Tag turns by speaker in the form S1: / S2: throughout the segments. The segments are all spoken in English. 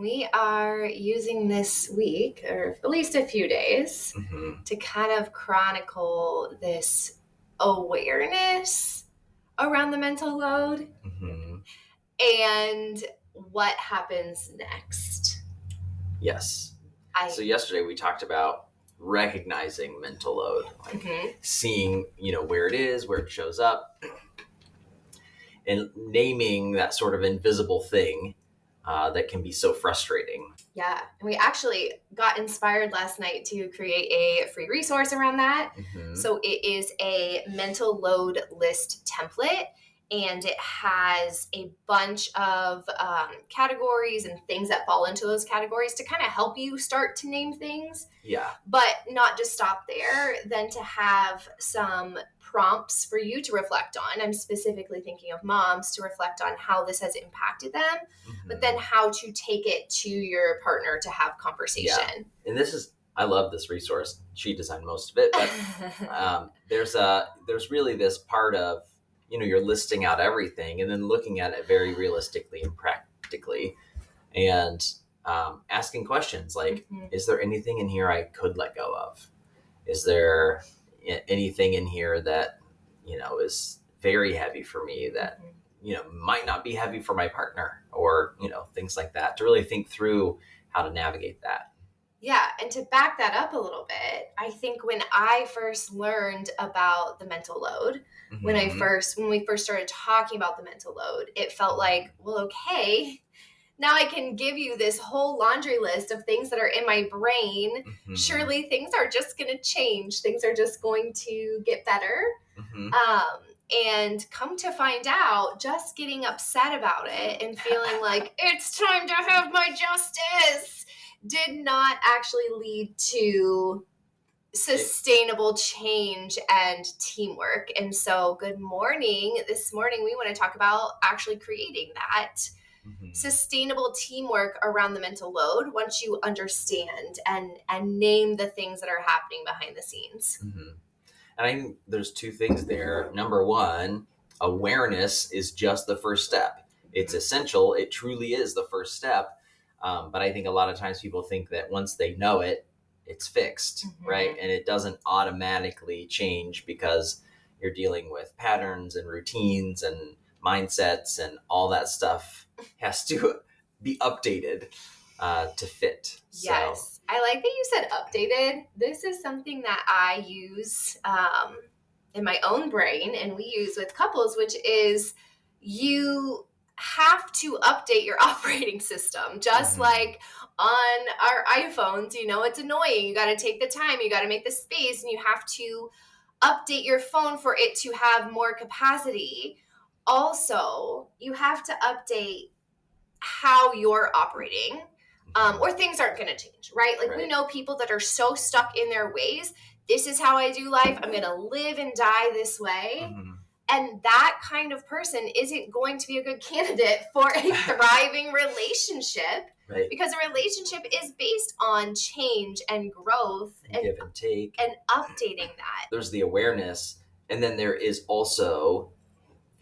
S1: we are using this week, or at least a few days, to kind of chronicle this awareness around the mental load and what happens next.
S2: Yes. So yesterday we talked about recognizing mental load, like seeing, where it is, where it shows up, and naming that sort of invisible thing that can be so frustrating.
S1: Yeah. And we actually got inspired last night to create a free resource around that. So it is a mental load list template, and it has a bunch of categories and things that fall into those categories to kind of help you start to name things.
S2: Yeah.
S1: But not just stop there, then to have some prompts for you to reflect on. I'm specifically thinking of moms to reflect on how this has impacted them, but then how to take it to your partner to have conversation.
S2: Yeah. And I love this resource. She designed most of it, but there's really this part of, you're listing out everything and then looking at it very realistically and practically, and asking questions like, is there anything in here I could let go of? Is there anything in here that, is very heavy for me that, might not be heavy for my partner, or, things like that, to really think through how to navigate that.
S1: Yeah. And to back that up a little bit, I think when I first learned about the mental load, when we first started talking about the mental load, it felt like, well, okay, now I can give you this whole laundry list of things that are in my brain. Surely things are just going to change. Things are just going to get better. And come to find out, just getting upset about it and feeling like it's time to have my justice did not actually lead to sustainable change and teamwork. And so this morning we want to talk about actually creating that sustainable teamwork around the mental load once you understand and name the things that are happening behind the scenes.
S2: And I think there's two things there. Number one, awareness is just the first step. It's essential. It truly is the first step. But I think a lot of times people think that once they know it, it's fixed, right? And it doesn't automatically change because you're dealing with patterns and routines and mindsets, and all that stuff has to be updated to fit.
S1: Yes. So. I like that you said updated. This is something that I use in my own brain, and we use with couples, which is you have to update your operating system, just like on our iPhones. It's annoying. You got to take the time, you got to make the space, and you have to update your phone for it to have more capacity. Also, you have to update how you're operating, or things aren't going to change, right? Like we know people that are so stuck in their ways. This is how I do life. I'm going to live and die this way. And that kind of person isn't going to be a good candidate for a thriving relationship, because a relationship is based on change and growth and
S2: give and take
S1: and updating that.
S2: There's the awareness, and then there is also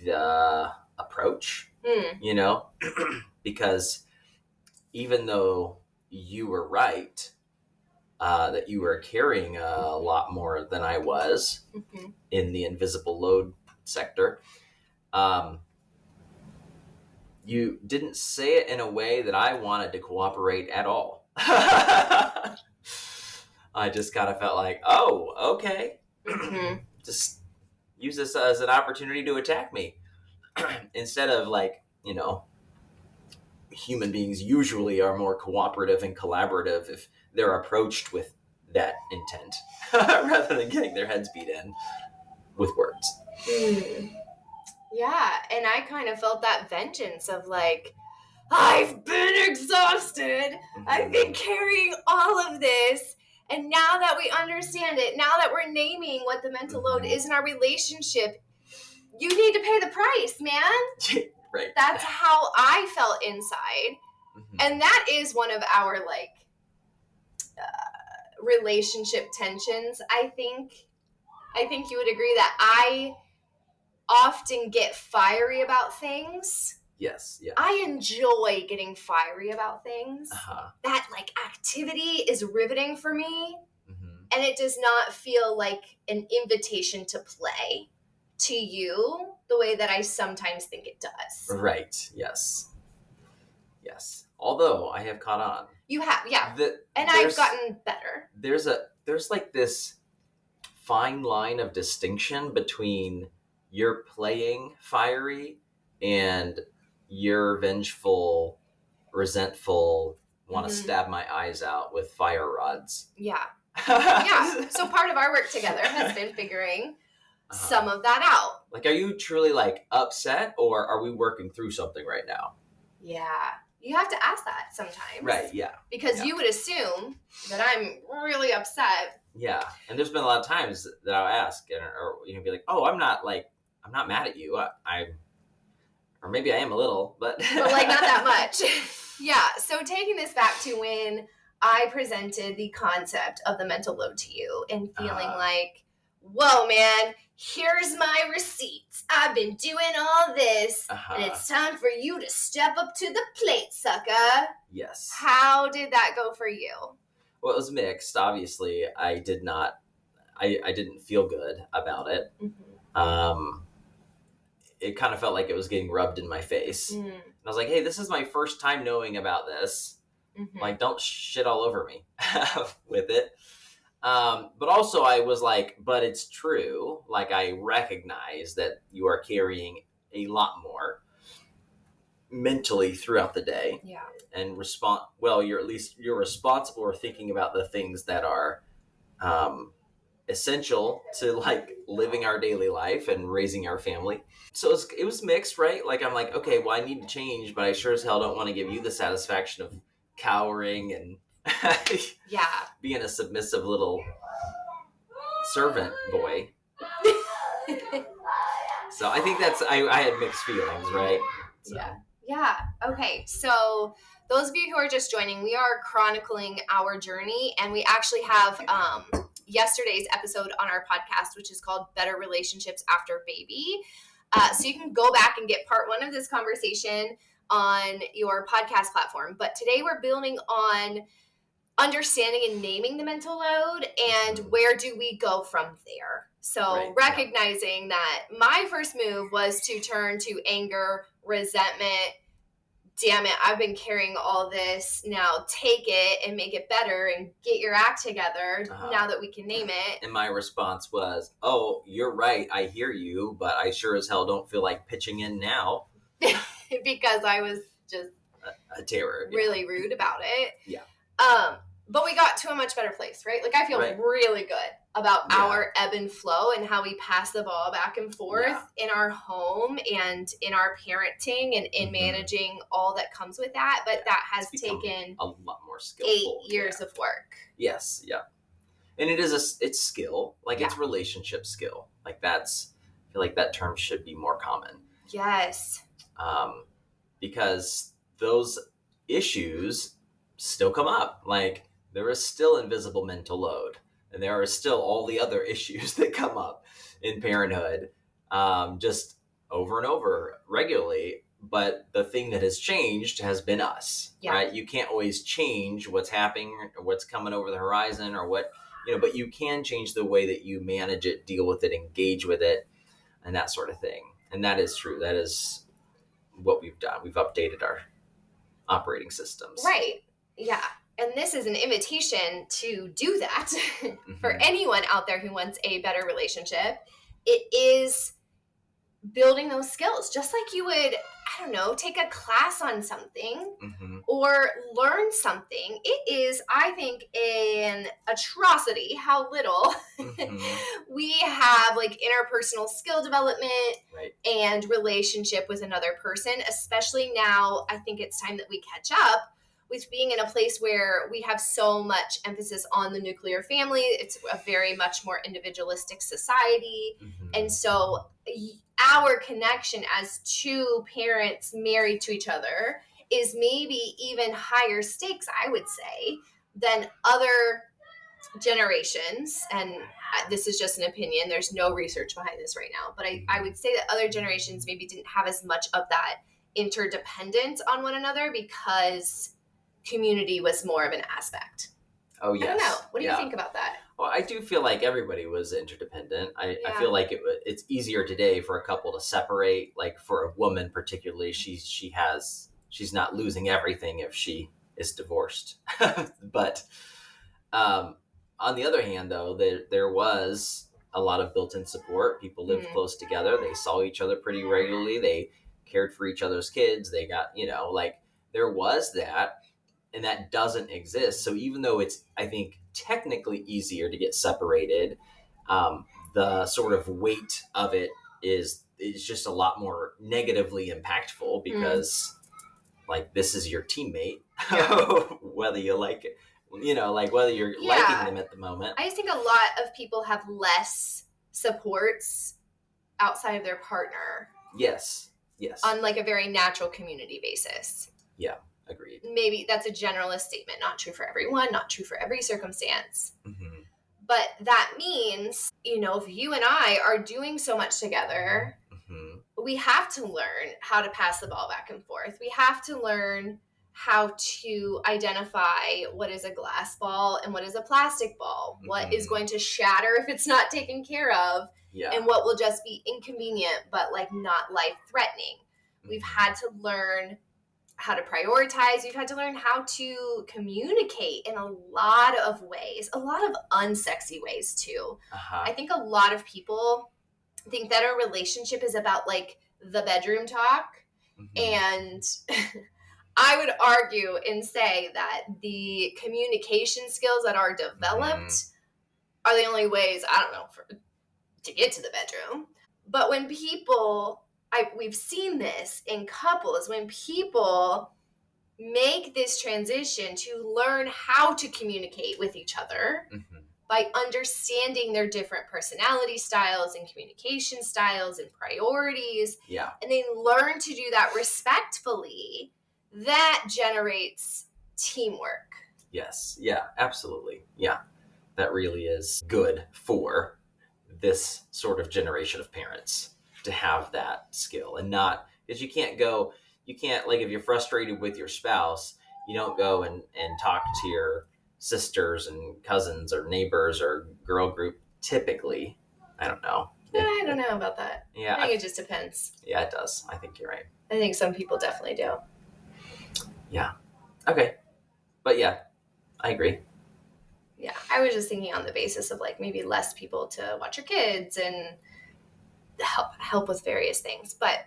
S2: the approach, because even though you were right, that you were carrying a lot more than I was in the invisible load sector, you didn't say it in a way that I wanted to cooperate at all. I just kind of felt like, oh, okay, just use this as an opportunity to attack me, instead of like, human beings usually are more cooperative and collaborative if they're approached with that intent rather than getting their heads beat in with words.
S1: Yeah, and I kind of felt that vengeance of like, I've been exhausted. I've been carrying all of this. And now that we understand it, now that we're naming what the mental load is in our relationship, you need to pay the price, man.
S2: Right.
S1: That's how I felt inside. And that is one of our relationship tensions. I think you would agree that I often get fiery about things
S2: Yes. Yeah.
S1: I enjoy getting fiery about things.
S2: Uh-huh.
S1: That like activity is riveting for me.
S2: Mm-hmm.
S1: And it does not feel like an invitation to play to you the way that I sometimes think it does.
S2: Right. Yes. Yes. Although I have caught on.
S1: You have, yeah. And I've gotten better.
S2: There's like this fine line of distinction between you're playing fiery and you're vengeful, resentful, want to stab my eyes out with fire rods.
S1: Yeah. Yeah. So part of our work together has been figuring some of that out.
S2: Like, are you truly like upset, or are we working through something right now?
S1: Yeah. You have to ask that sometimes.
S2: Right, yeah.
S1: Because you would assume that I'm really upset.
S2: Yeah. And there's been a lot of times that I'll ask, or be like, oh, I'm not mad at you. Or maybe I am a little, but
S1: like not that much. Yeah. So taking this back to when I presented the concept of the mental load to you and feeling like, whoa, man, here's my receipts. I've been doing all this, and it's time for you to step up to the plate, sucker.
S2: Yes.
S1: How did that go for you?
S2: Well, it was mixed. Obviously, I didn't feel good about it. Mm-hmm. It kind of felt like it was getting rubbed in my face. Mm. And I was like, hey, this is my first time knowing about this. Mm-hmm. Like, don't shit all over me with it. But also I was like, but it's true. Like, I recognize that you are carrying a lot more mentally throughout the day.
S1: Yeah.
S2: And you're responsible for thinking about the things that are essential to like living our daily life and raising our family. So it was mixed, right? Like, I'm like, okay, well, I need to change, but I sure as hell don't want to give you the satisfaction of cowering and being a submissive little servant boy. So I think I had mixed feelings, right? So.
S1: Yeah. Okay. So those of you who are just joining, we are chronicling our journey, and we actually have yesterday's episode on our podcast, which is called Better Relationships After Baby. So you can go back and get part 1 of this conversation on your podcast platform. But today we're building on understanding and naming the mental load, and where do we go from there? So recognizing that my first move was to turn to anger, resentment. Damn it, I've been carrying all this. Now take it and make it better and get your act together now that we can name it.
S2: And my response was, oh, you're right. I hear you, but I sure as hell don't feel like pitching in now.
S1: Because I was just
S2: a terror.
S1: Really rude about it.
S2: Yeah.
S1: But we got to a much better place, right? Like, I feel really good about our ebb and flow and how we pass the ball back and forth in our home and in our parenting and in managing all that comes with that. But that has taken
S2: a lot more skillful
S1: 8 years of work.
S2: Yes. Yeah. And it's skill, like it's relationship skill. Like I feel like that term should be more common.
S1: Yes.
S2: Because those issues still come up. Like, there is still invisible mental load, and there are still all the other issues that come up in parenthood, just over and over regularly. But the thing that has changed has been us, right? You can't always change what's happening or what's coming over the horizon or what, but you can change the way that you manage it, deal with it, engage with it, and that sort of thing. And that is true. That is what we've done. We've updated our operating systems.
S1: Right. Yeah. And this is an invitation to do that for anyone out there who wants a better relationship. It is building those skills, just like you would, I don't know, take a class on something or learn something. It is, I think, an atrocity how little we have like interpersonal skill development and relationship with another person, especially now. I think it's time that we catch up with being in a place where we have so much emphasis on the nuclear family. It's a very much more individualistic society. And so our connection as two parents married to each other is maybe even higher stakes, I would say, than other generations. And this is just an opinion. There's no research behind this right now. But I would say that other generations maybe didn't have as much of that interdependent on one another because community was more of an aspect.
S2: Oh, yes.
S1: I don't know. What do you think about that?
S2: Well, I do feel like everybody was interdependent. I feel like it's easier today for a couple to separate. Like for a woman, particularly, she's not losing everything if she is divorced. But on the other hand, though, there was a lot of built-in support. People lived close together. They saw each other pretty regularly. They cared for each other's kids. They got, like there was that. And that doesn't exist. So even though it's, I think, technically easier to get separated, the sort of weight of it is just a lot more negatively impactful because, like, this is your teammate, whether you like it, like whether you're liking them at the moment.
S1: I just think a lot of people have less supports outside of their partner.
S2: Yes.
S1: On like a very natural community basis.
S2: Yeah. Agreed.
S1: Maybe that's a generalist statement, not true for everyone, not true for every circumstance.
S2: Mm-hmm.
S1: But that means, if you and I are doing so much together, we have to learn how to pass the ball back and forth. We have to learn how to identify what is a glass ball and what is a plastic ball, what is going to shatter if it's not taken care of, and what will just be inconvenient but like not life-threatening. We've had to learn how to prioritize. We've had to learn how to communicate in a lot of ways, a lot of unsexy ways too. I think a lot of people think that a relationship is about like the bedroom talk. And I would argue and say that the communication skills that are developed are the only ways, to get to the bedroom. But when people, we've seen this in couples, when people make this transition to learn how to communicate with each other by understanding their different personality styles and communication styles and priorities, and they learn to do that respectfully, that generates teamwork.
S2: Yes. Yeah, absolutely. Yeah, that really is good for this sort of generation of parents to have that skill, and not because you can't like if you're frustrated with your spouse, you don't go and talk to your sisters and cousins or neighbors or girl group typically. I don't know.
S1: I don't know about that.
S2: Yeah,
S1: I think it just depends.
S2: Yeah, it does. I think you're right.
S1: I think some people definitely do.
S2: Yeah. Okay. But yeah, I agree.
S1: Yeah, I was just thinking on the basis of like maybe less people to watch your kids and help with various things. But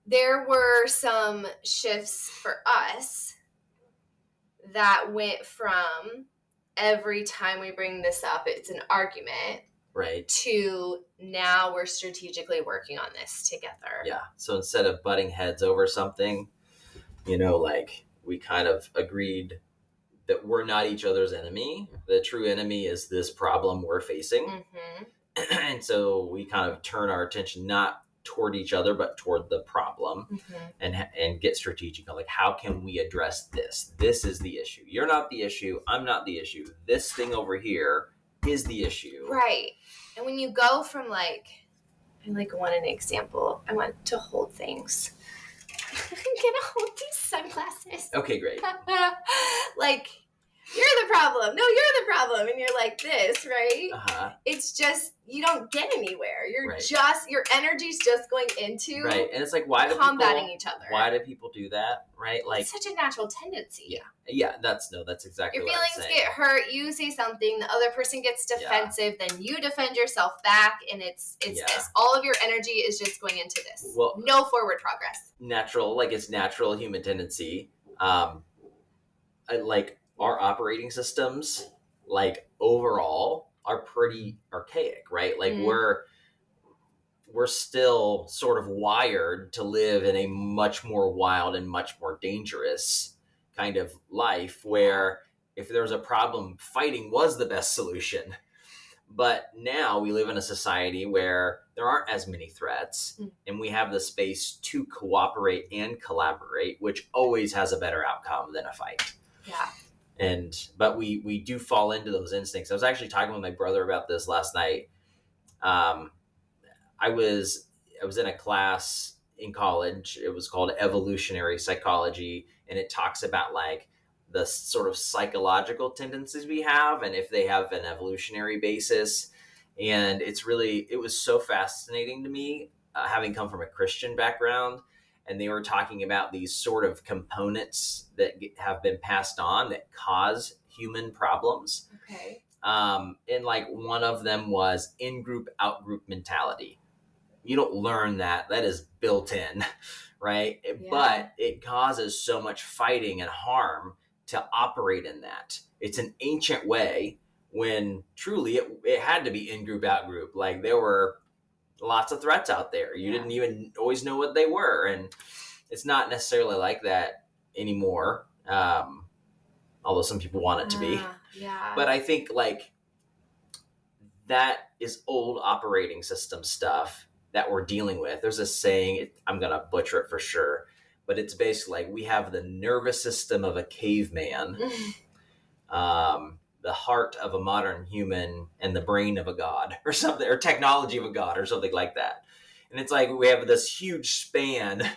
S1: there were some shifts for us that went from every time we bring this up, it's an argument,
S2: right,
S1: to now we're strategically working on this together.
S2: Yeah. So instead of butting heads over something, like we kind of agreed that we're not each other's enemy. The true enemy is this problem we're facing. And so we kind of turn our attention not toward each other, but toward the problem, and get strategic on like, how can we address this? This is the issue. You're not the issue. I'm not the issue. This thing over here is the issue.
S1: Right. And when you go from I want an example. I want to hold things. I'm gonna hold these sunglasses.
S2: Okay, great.
S1: You're the problem. No, you're the problem. And you're like this, right? It's just, you don't get anywhere. Your energy's just going into
S2: right. And it's like, why do
S1: combating each other?
S2: Why do people do that? Right? Like,
S1: it's such a natural tendency.
S2: Yeah. That's exactly
S1: your
S2: what I'm saying.
S1: feelings get hurt. You say something, the other person gets defensive, then you defend yourself back, and it's this. All of your energy is just going into this.
S2: Well,
S1: no forward progress.
S2: It's natural human tendency. Our operating systems, overall, are pretty archaic, right? We're still sort of wired to live in a much more wild and much more dangerous kind of life, where if there's a problem, fighting was the best solution. But now we live in a society where there aren't as many threats, and we have the space to cooperate and collaborate, which always has a better outcome than a fight.
S1: Yeah.
S2: But we do fall into those instincts. I was actually talking with my brother about this last night. I was in a class in college. It was called evolutionary psychology, and it talks about like the sort of psychological tendencies we have and if they have an evolutionary basis. And it was so fascinating to me, having come from a Christian background. And they were talking about these sort of components that have been passed on that cause human problems.
S1: Okay.
S2: And like one of them was in-group, out-group mentality. You don't learn that. That is built in, right?
S1: Yeah.
S2: But it causes so much fighting and harm to operate in that. It's an ancient way when truly it had to be in-group, out-group. Like there were lots of threats out there. You didn't even always know what they were. And it's not necessarily like that anymore. Although some people want it to be.
S1: Yeah.
S2: But I think like that is old operating system stuff that we're dealing with. There's a saying, I'm going to butcher it for sure, but it's basically like we have the nervous system of a caveman, the heart of a modern human, and the brain of a god or something, or technology of a god or something like that. And it's like we have this huge span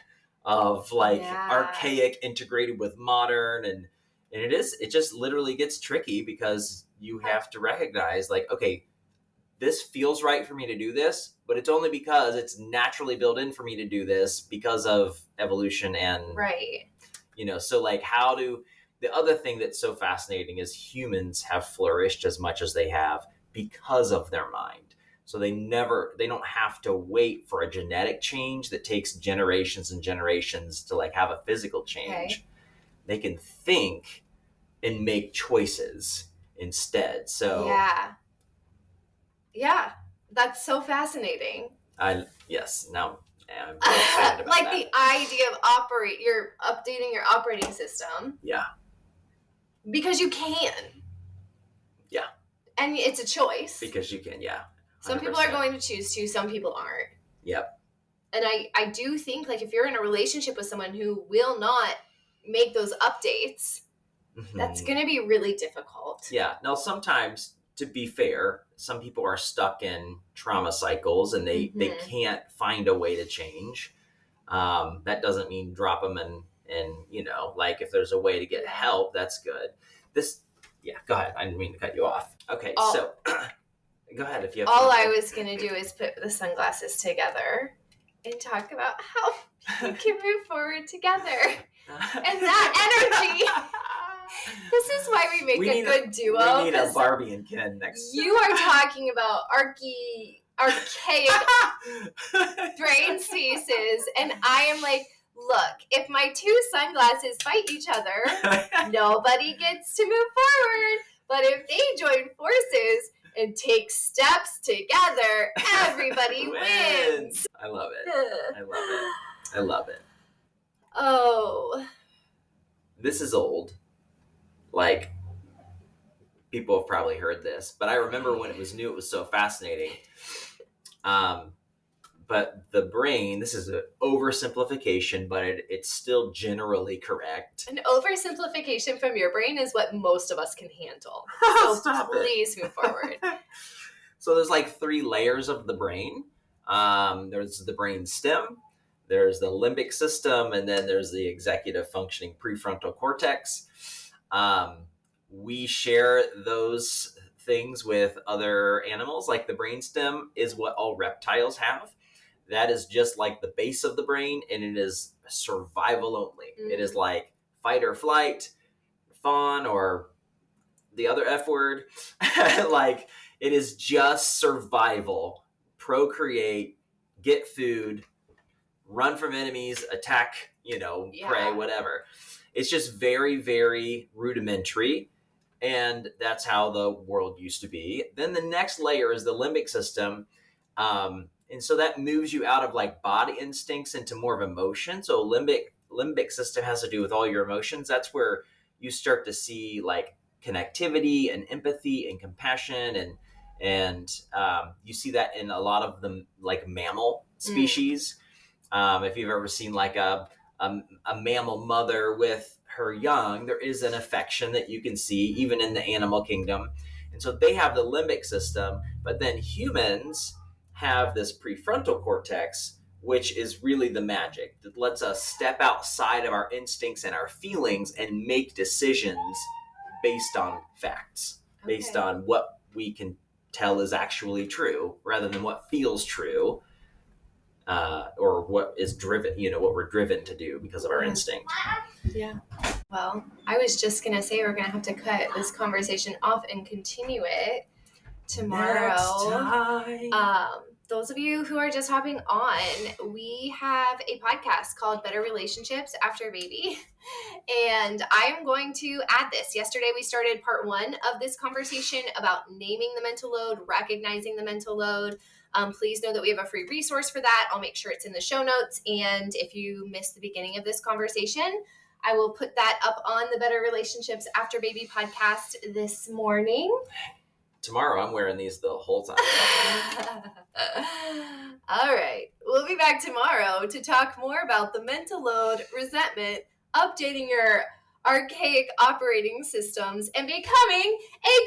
S2: of like archaic integrated with modern, and it just literally gets tricky because you have to recognize like, okay, this feels right for me to do this, but it's only because it's naturally built in for me to do this because of evolution and
S1: right.
S2: So like the other thing that's so fascinating is humans have flourished as much as they have because of their mind. So they don't have to wait for a genetic change that takes generations and generations to like have a physical change.
S1: Okay.
S2: They can think and make choices instead. So
S1: yeah, that's so fascinating.
S2: Yes, now I'm excited about
S1: like
S2: that.
S1: The idea of you're updating your operating system.
S2: Yeah.
S1: Because you can.
S2: Yeah.
S1: And it's a choice.
S2: Because you can, yeah. 100%.
S1: Some people are going to choose to, some people aren't.
S2: Yep.
S1: And I do think like if you're in a relationship with someone who will not make those updates, that's going to be really difficult.
S2: Yeah. Now, sometimes, to be fair, some people are stuck in trauma cycles and they can't find a way to change. That doesn't mean drop them and like if there's a way to get help, that's good. Go ahead. I didn't mean to cut you off. Okay. So go ahead if you have.
S1: All I was going to do is put the sunglasses together and talk about how you can move forward together. And that energy. This is why we make a good duo.
S2: We need a Barbie and Ken next.
S1: You are talking about archaic brain spaces, and I am like, look, if my two sunglasses fight each other, nobody gets to move forward. But if they join forces and take steps together, everybody wins.
S2: I love it. I love it.
S1: Oh.
S2: This is old. Like, people have probably heard this, but I remember when it was new, it was so fascinating. But the brain, this is an oversimplification, but it's still generally correct.
S1: An oversimplification from your brain is what most of us can handle. So please move forward.
S2: So there's like 3 layers of the brain. There's the brain stem, there's the limbic system, and then there's the executive functioning prefrontal cortex. We share those things with other animals. Like the brainstem is what all reptiles have. That is just like the base of the brain, and it is survival only. It is like fight or flight, fawn, or the other F word. Like it is just survival, procreate, get food, run from enemies, attack, prey, whatever. It's just very, very rudimentary. And that's how the world used to be. Then the next layer is the limbic system. And so that moves you out of like body instincts into more of emotion. So limbic system has to do with all your emotions. That's where you start to see like connectivity and empathy and compassion. And you see that in a lot of the like mammal species. If you've ever seen like a mammal mother with her young, there is an affection that you can see even in the animal kingdom. And so they have the limbic system, but then humans have this prefrontal cortex, which is really the magic that lets us step outside of our instincts and our feelings and make decisions based on facts, based on what we can tell is actually true rather than what feels true, or what is driven, what we're driven to do because of our instinct.
S1: Yeah. Well, I was just going to say we're going to have to cut this conversation off and continue it tomorrow.
S2: Next time.
S1: Those of you who are just hopping on, we have a podcast called Better Relationships After Baby. And I am going to add this. Yesterday, we started part 1 of this conversation about naming the mental load, recognizing the mental load. Please know that we have a free resource for that. I'll make sure it's in the show notes. And if you missed the beginning of this conversation, I will put that up on the Better Relationships After Baby podcast this morning.
S2: Tomorrow, I'm wearing these the whole time.
S1: All right. We'll be back tomorrow to talk more about the mental load, resentment, updating your archaic operating systems, and becoming a